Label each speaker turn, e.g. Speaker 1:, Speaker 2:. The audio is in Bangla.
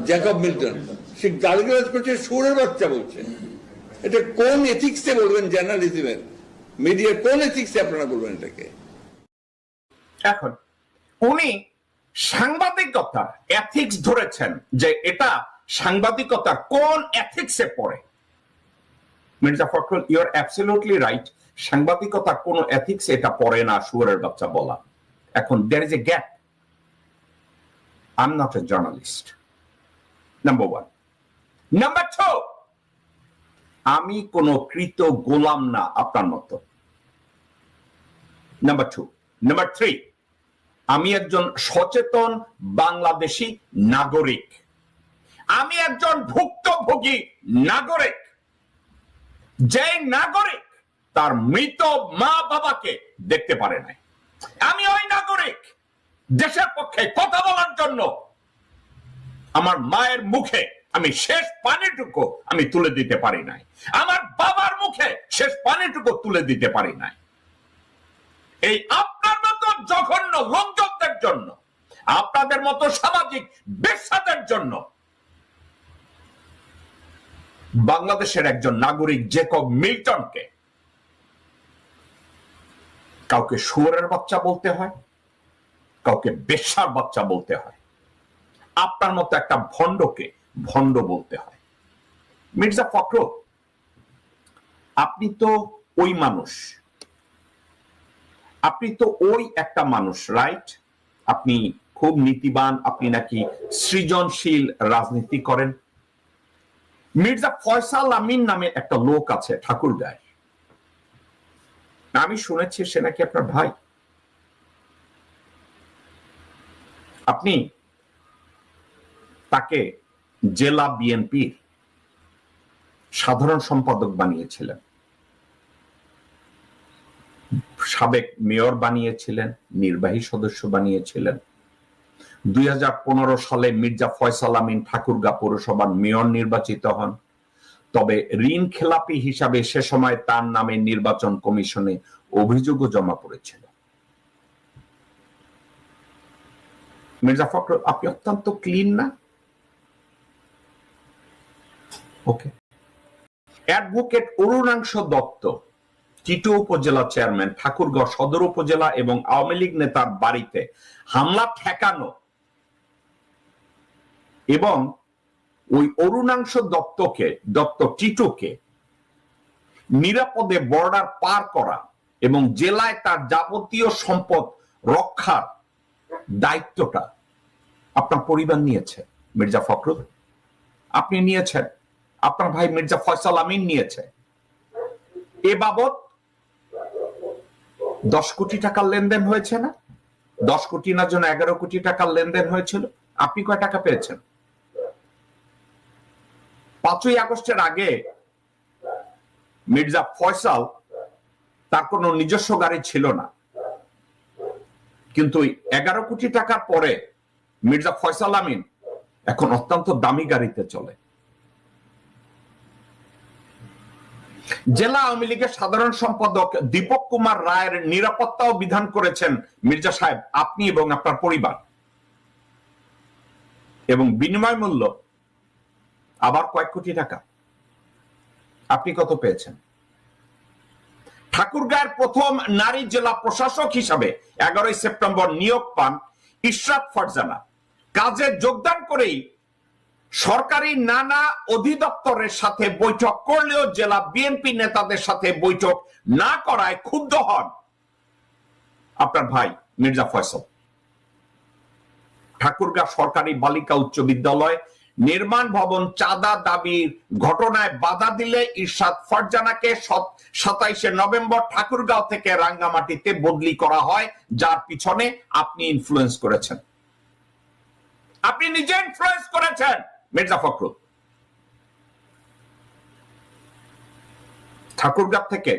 Speaker 1: জ্যাকব মিল্টন, সে গালিগালাজ করছে, সুরের বাচ্চা বলছে। এটা কোন এথিক্সে বলবেন? জার্নালিজমের, মিডিয়ার কোন এথিক্সে আপনারা বলবেন এটাকে?
Speaker 2: এখন উনি সাংবাদিকতার এথিক্স ধরেছেন যে এটা সাংবাদিকতার কোন এথিক্সে পড়ে। Mirza Fakhrul, you are absolutely right, সাংবাদিকতার কোন এথিক্স এটা পড়ে না শুয়োরের বাচ্চা বলা। এখন there is a gap. I am not a journalist, number one. Number two, আমি কোন কৃত গোলাম না আপনার মতো, নাম্বার টু। নাম্বার থ্রি, আমি একজন সচেতন বাংলাদেশি নাগরিক, আমি একজন ভুক্তভোগী নাগরিক, যে নাগরিক তার মৃত মা বাবাকে দেখতে পারে নাই। আমি ওই নাগরিক দেশের পক্ষে কথা বলার জন্য আমার মায়ের মুখে আমি শেষ পানিটুকু আমি তুলে দিতে পারি নাই, আমার বাবার মুখে শেষ পানিটুকু তুলে দিতে পারি নাই। এই আপনার মতো জঘন্য লোকজনদের জন্য, আপনাদের মতো সামাজিক বেশ্যাদের জন্য বাংলাদেশের একজন নাগরিক জ্যাকব মিল্টনকে কাউকে শুয়োরের বাচ্চা বলতে হয়, কাউকে বেশ্যার বাচ্চা বলতে হয়, আপনার মতো একটা ভণ্ডকে ভণ্ড বলতে হয়। মির্জা ফখরুল, আপনি তো ওই মানুষ, আপনি তো ওই একটা মানুষ, রাইট? আপনি খুব নীতিবান, আপনি নাকি সৃজনশীল রাজনীতি করেন। মির্জা ফয়সাল আমিন নামে একটা লোক আছে ঠাকুরগাঁয়, আমি শুনেছি সে নাকি আপনার ভাই। আপনি তাকে জেলা বিএনপির সাধারণ সম্পাদক বানিয়েছিলেন, সাবেক মেয়র বানিয়েছিলেন, নির্বাহী সদস্য বানিয়েছিলেন। 2015 সালে মির্জা ফয়সাল আমিন ঠাকুরগাঁ পৌরসভার মেয়র নির্বাচিত হন। তবে ঋণ খেলাপি হিসাবে সে সময় তার নামে নির্বাচন কমিশনে অভিযোগও জমা পড়েছিল। মির্জা ফখরুল, আপনি অত্যন্ত ক্লিন না? ওকে। অ্যাডভোকেট অরুণাংশ দত্ত, টিটু উপজেলা চেয়ারম্যান, ঠাকুরগাঁও সদর উপজেলা এবং আওয়ামী লীগ নেতার বাড়িতে হামলা ঠেকানো এবং ওই অরুণাংশ দত্ত টিটুকে নিরাপদে বর্ডার পার করা এবং জেলায় তার যাবতীয় সম্পদ রক্ষার দায়িত্বটা আপনার পরিবার নিয়েছে। মির্জা ফখরুল, আপনি নিয়েছেন, আপনার ভাই মির্জা ফয়সাল আমিন নিয়েছে। এ বাবদ 10 কোটি টাকার লেনদেন হয়েছে না? 10 কোটি না যেন 11 কোটি টাকার লেনদেন হয়েছিল। আপনি কয় টাকা পেয়েছেন? 5ই আগস্টের আগে মির্জা ফয়সাল, তার কোনো নিজস্ব গাড়ি ছিল না, কিন্তু 11 কোটি টাকার পরে মির্জা ফয়সাল আমিন এখন অত্যন্ত দামি গাড়িতে চলে। জেলা আওয়ামী লীগের সাধারণ সম্পাদক দীপক কুমার রায়ের নিরাপত্তাও বিধান করেছেন মির্জা সাহেব আপনি এবং আপনার পরিবার, এবং বিনিময় মূল্য আবার কয়েক কোটি টাকা। আপনি কত পেয়েছেন? ঠাকুরগাঁয়ের প্রথম নারী জেলা প্রশাসক হিসাবে 11ই সেপ্টেম্বর নিয়োগ পান ইশরাত ফারজানা। কাজে যোগদান করেই সরকারি নানা অধিদপ্তরের সাথে বৈঠক করলেও জেলা বিএনপি নেতাদের সাথে বৈঠক না করায় ক্ষুব্ধ হন আপনার ভাই মির্জা ফয়সাল। ঠাকুরগাঁ সরকারি বালিকা উচ্চ বিদ্যালয় নির্মাণ ভবন চাঁদা দাবির ঘটনায় বাধা দিলে ইরশাদ ফারজানাকে 27শে নভেম্বর ঠাকুরগাঁও থেকে রাঙ্গামাটিতে বদলি করা হয়, যার পিছনে আপনি ইনফ্লুয়েন্স করেছেন। আপনি নিজে ইনফ্লুয়েন্স করেছেন মির্জা ফখরুল। ঠাকুরগাঁও থেকে